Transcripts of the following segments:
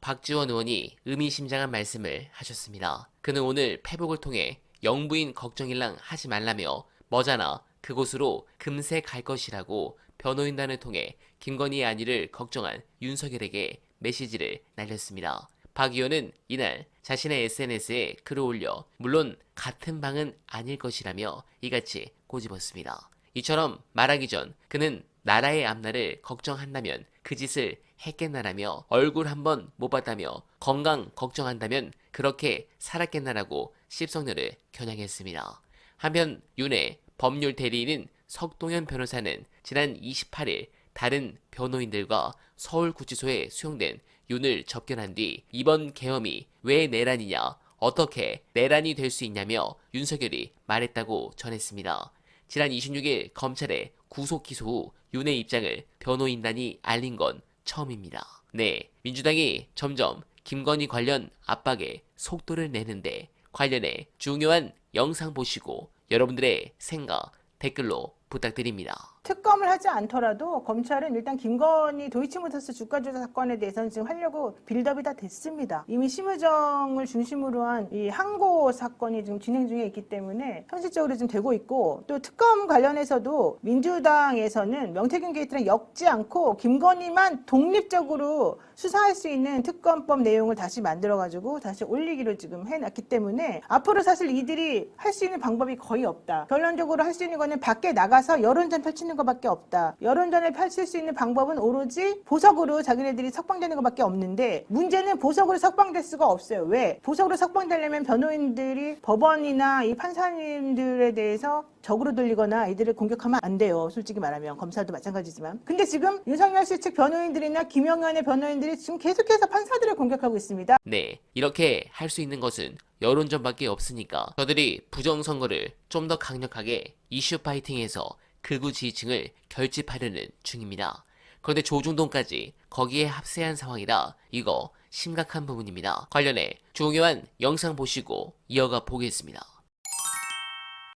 박지원 의원이 의미심장한 말씀을 하셨습니다. 그는 오늘 페북을 통해 영부인 걱정일랑 하지 말라며 머자나 그곳으로 금세 갈 것이라고 변호인단을 통해 김건희의 안위를 걱정한 윤석열에게 메시지를 날렸습니다. 박 의원은 이날 자신의 SNS에 글을 올려 물론 같은 방은 아닐 것이라며 이같이 꼬집었습니다. 이처럼 말하기 전 그는 나라의 앞날을 걱정한다면 그 짓을 했겠나라며 얼굴 한번 못 봤다며 건강 걱정한다면 그렇게 살았겠나라고 씹성녀를 겨냥했습니다. 한편 윤의 법률 대리인인 석동현 변호사는 지난 28일 다른 변호인들과 서울구치소에 수용된 윤을 접견한 뒤 이번 계엄이 왜 내란이냐, 어떻게 내란이 될 수 있냐며 윤석열이 말했다고 전했습니다. 지난 26일 검찰의 구속 기소 후 윤의 입장을 변호인단이 알린 건 처음입니다. 네, 민주당이 점점 김건희 관련 압박에 속도를 내는데 관련해 중요한 영상 보시고 여러분들의 생각 댓글로 부탁드립니다. 특검을 하지 않더라도 검찰은 일단 김건희 도이치모터스 주가 조작 사건에 대해서는 지금 하려고 빌드업이 다 됐습니다. 이미 심의정을 중심으로 한 이 항고 사건이 지금 진행 중에 있기 때문에 현실적으로 지금 되고 있고, 또 특검 관련해서도 민주당에서는 명태균 게이트랑 엮지 않고 김건희만 독립적으로 수사할 수 있는 특검법 내용을 다시 만들어가지고 다시 올리기로 지금 해놨기 때문에 앞으로 사실 이들이 할 수 있는 방법이 거의 없다. 결론적으로 할 수 있는 거는 밖에 나가서 여론전 펼치는 것밖에 없다. 여론전을 펼칠 수 있는 방법은 오로지 보석으로 자기네들이 석방되는 것밖에 없는데, 문제는 보석으로 석방될 수가 없어요. 왜? 보석으로 석방되려면 변호인들이 법원이나 이 판사님들에 대해서 적으로 돌리거나 이들을 공격하면 안 돼요. 솔직히 말하면 검사도 마찬가지지만. 근데 지금 윤석열 씨 측 변호인들이나 김영현의 변호인들이 지금 계속해서 판사들을 공격하고 있습니다. 네, 이렇게 할 수 있는 것은 여론전밖에 없으니까 저들이 부정선거를 좀 더 강력하게 이슈 파이팅해서 극우 지지층을 결집하려는 중입니다. 그런데 조중동까지 거기에 합세한 상황이라 이거 심각한 부분입니다. 관련해 중요한 영상 보시고 이어가 보겠습니다.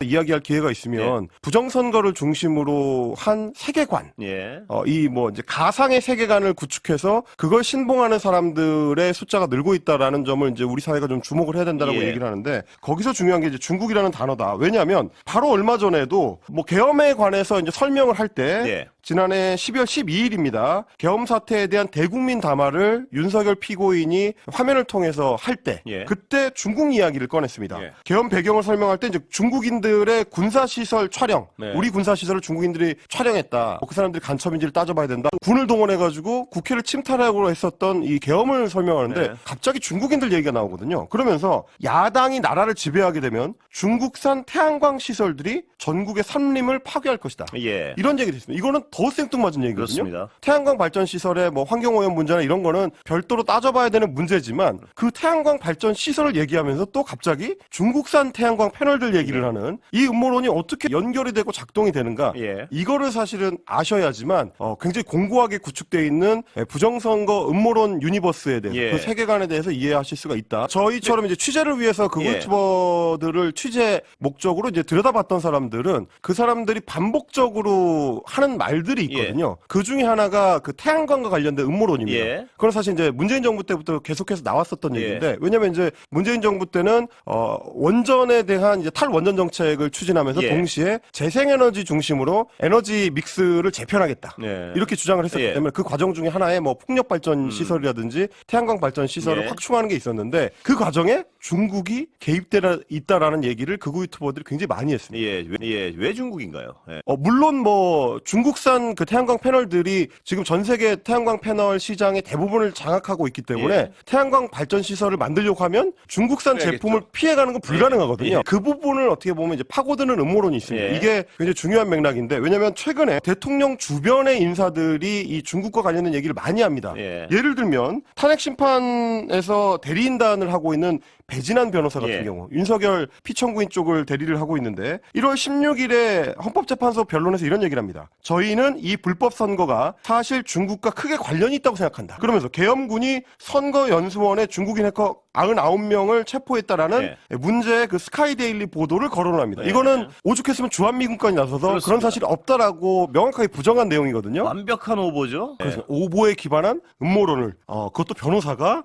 이야기할 기회가 있으면 부정선거를 중심으로 한 세계관, 이 뭐 이제 가상의 세계관을 구축해서 그걸 신봉하는 사람들의 숫자가 늘고 있다라는 점을 이제 우리 사회가 좀 주목을 해야 된다라고 얘기를 하는데, 거기서 중요한 게 이제 중국이라는 단어다. 왜냐하면 바로 얼마 전에도 뭐 계엄에 관해서 이제 설명을 할 때 지난해 12월 12일입니다. 계엄 사태에 대한 대국민 담화를 윤석열 피고인이 화면을 통해서 할 때 그때 중국 이야기를 꺼냈습니다. 계엄 배경을 설명할 때 이제 중국인들의 군사시설 촬영, 우리 군사시설을 중국인들이 촬영했다. 그 사람들이 간첩인지를 따져봐야 된다. 군을 동원해가지고 국회를 침탈하려고 했었던 이 계엄을 설명하는데 갑자기 중국인들 얘기가 나오거든요. 그러면서 야당이 나라를 지배하게 되면 중국산 태양광 시설들이 전국의 산림을 파괴할 것이다. 이런 얘기를 했습니다. 이거는 더 생뚱맞은 얘기거든요. 그렇습니다. 태양광 발전 시설의 뭐 환경오염 문제나 이런 거는 별도로 따져봐야 되는 문제지만 그 태양광 발전 시설을 얘기하면서 또 갑자기 중국산 태양광 패널들 얘기를 하는 이 음모론이 어떻게 연결이 되고 작동이 되는가, 이거를 사실은 아셔야지만 굉장히 공고하게 구축되어 있는 부정선거 음모론 유니버스에 대해서 그 세계관에 대해서 이해하실 수가 있다. 저희처럼 이제 취재를 위해서 그 유튜버들을 취재 목적으로 이제 들여다봤던 사람들은 그 사람들이 반복적으로 하는 말들이 있거든요. 그 중에 하나가 그 태양광과 관련된 음모론입니다. 그건 사실 이제 문재인 정부 때부터 계속해서 나왔었던 얘기인데, 왜냐면 이제 문재인 정부 때는 원전에 대한 이제 탈원전 정책을 추진하면서 동시에 재생에너지 중심으로 에너지 믹스를 재편하겠다. 이렇게 주장을 했었기 때문에 그 과정 중에 하나에 뭐 풍력 발전 시설이라든지 태양광 발전 시설을 확충하는 게 있었는데, 그 과정에 중국이 개입되어 있다라는 얘기를 극우 유튜버들이 굉장히 많이 했습니다. 왜 중국인가요? 물론 뭐 중국산 그 태양광 패널들이 지금 전 세계 태양광 패널 시장의 대부분을 장악하고 있기 때문에 태양광 발전 시설을 만들려고 하면 중국산 제품을 피해가는 건 불가능하거든요. 그 부분을 어떻게 보면 이제 파고드는 음모론이 있습니다. 이게 굉장히 중요한 맥락인데, 왜냐하면 최근에 대통령 주변의 인사들이 이 중국과 관련된 얘기를 많이 합니다. 예를 들면 탄핵 심판에서 대리인단을 하고 있는 배진환 변호사 같은 경우 윤석열 피청구인 쪽을 대리를 하고 있는데 1월 16일에 헌법재판소 변론에서 이런 얘기를 합니다. 저희는 이 불법 선거가 사실 중국과 크게 관련이 있다고 생각한다. 그러면서 계엄군이 선거연수원에 중국인 해커 99명을 체포했다라는 문제의 그 스카이데일리 보도를 거론합니다. 이거는 오죽했으면 주한미군까지 나서서 그렇습니다. 그런 사실이 없다라고 명확하게 부정한 내용이거든요. 완벽한 오보죠. 그래서 오보에 기반한 음모론을 그것도 변호사가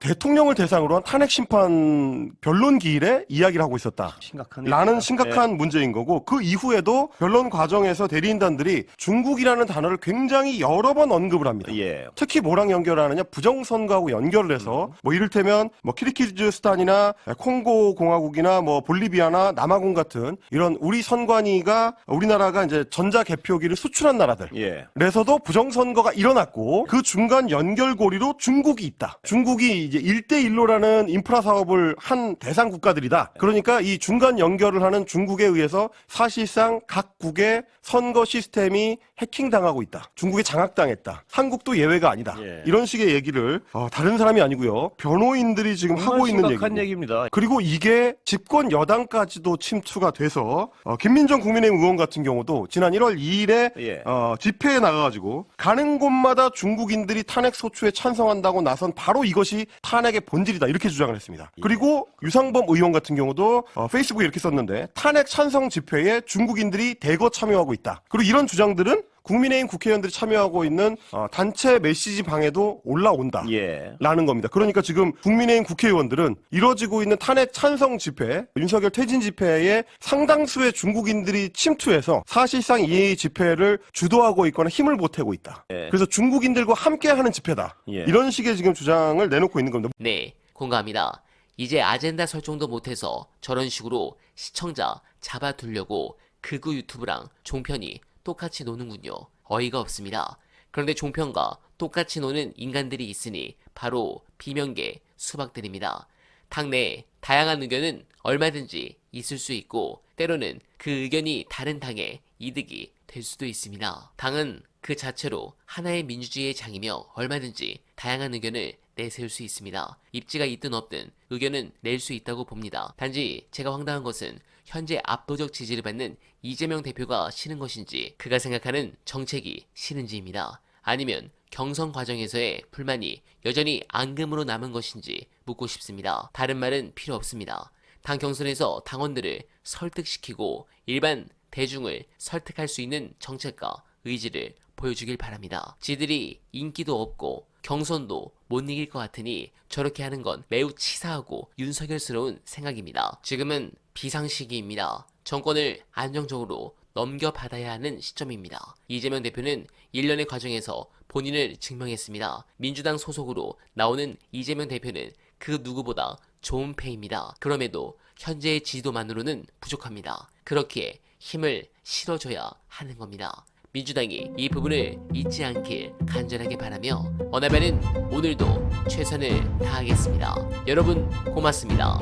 대통령을 대상으로 한 탄핵 심판 변론 기일에 이야기를 하고 있었다. 심각한 라는 심각한 문제인 거고, 그 이후에도 변론 과정에서 대리인단들이 중국이라는 단어를 굉장히 여러 번 언급을 합니다. 특히 뭐랑 연결하느냐, 부정선거하고 연결을 해서 뭐 이를테면 뭐 키르기즈스탄이나 콩고 공화국이나 뭐 볼리비아나 남아공 같은 이런 우리 선관위가 우리나라가 이제 전자개표기를 수출한 나라들 그래서도 부정선거가 일어났고 그 중간 연결고리로 중국이 있다. 중국이 이제 1대1로라는 인프라 사업을 한 대상 국가들이다. 그러니까 이 중간 연결을 하는 중국에 의해서 사실상 각국의 선거 시스템이 해킹당하고 있다. 중국에 장악당했다. 한국도 예외가 아니다. 이런 식의 얘기를 다른 사람이 아니고요. 변호인들이 지금 하고 있는 심각한 얘기고. 얘기입니다. 그리고 이게 집권 여당까지도 침투가 돼서 김민정 국민의힘 의원 같은 경우도 지난 1월 2일에 집회에 나가가지고 가는 곳마다 중국인들이 탄핵 소추에 찬성한다고 나선 바로 이것이 탄핵의 본질이다 이렇게 주장을 했습니다. 그리고 유상범 의원 같은 경우도 페이스북에 이렇게 썼는데 탄핵 찬성 집회에 중국인들이 대거 참여하고 있다. 그리고 이런 주장들은 국민의힘 국회의원들이 참여하고 있는 단체 메시지 방에도 올라온다. 라는 겁니다. 그러니까 지금 국민의힘 국회의원들은 이뤄지고 있는 탄핵 찬성 집회, 윤석열 퇴진 집회에 상당수의 중국인들이 침투해서 사실상 이 집회를 주도하고 있거나 힘을 보태고 있다. 그래서 중국인들과 함께하는 집회다. 이런 식의 지금 주장을 내놓고 있는 겁니다. 네, 공감합니다. 이제 아젠다 설정도 못해서 저런 식으로 시청자 잡아두려고 극우 유튜브랑 종편이 똑같이 노는군요. 어이가 없습니다. 그런데 종편과 똑같이 노는 인간들이 있으니 바로 비명계 수박들입니다. 당내에 다양한 의견은 얼마든지 있을 수 있고 때로는 그 의견이 다른 당의 이득이 될 수도 있습니다. 당은 그 자체로 하나의 민주주의의 장이며 얼마든지 다양한 의견을 내세울 수 있습니다. 입지가 있든 없든 의견은 낼 수 있다고 봅니다. 단지 제가 황당한 것은 현재 압도적 지지를 받는 이재명 대표가 싫은 것인지 그가 생각하는 정책이 싫은지입니다. 아니면 경선 과정에서의 불만이 여전히 앙금으로 남은 것인지 묻고 싶습니다. 다른 말은 필요 없습니다. 당 경선에서 당원들을 설득시키고 일반 대중을 설득할 수 있는 정책과 의지를 보여주길 바랍니다. 지들이 인기도 없고 경선도 못 이길 것 같으니 저렇게 하는 건 매우 치사하고 윤석열스러운 생각입니다. 지금은 비상시기입니다. 정권을 안정적으로 넘겨받아야 하는 시점입니다. 이재명 대표는 1년의 과정에서 본인을 증명했습니다. 민주당 소속으로 나오는 이재명 대표는 그 누구보다 좋은 패입니다. 그럼에도 현재의 지지도만으로는 부족합니다. 그렇기에 힘을 실어줘야 하는 겁니다. 민주당이 이 부분을 잊지 않길 간절하게 바라며 어나벨은 오늘도 최선을 다하겠습니다. 여러분 고맙습니다.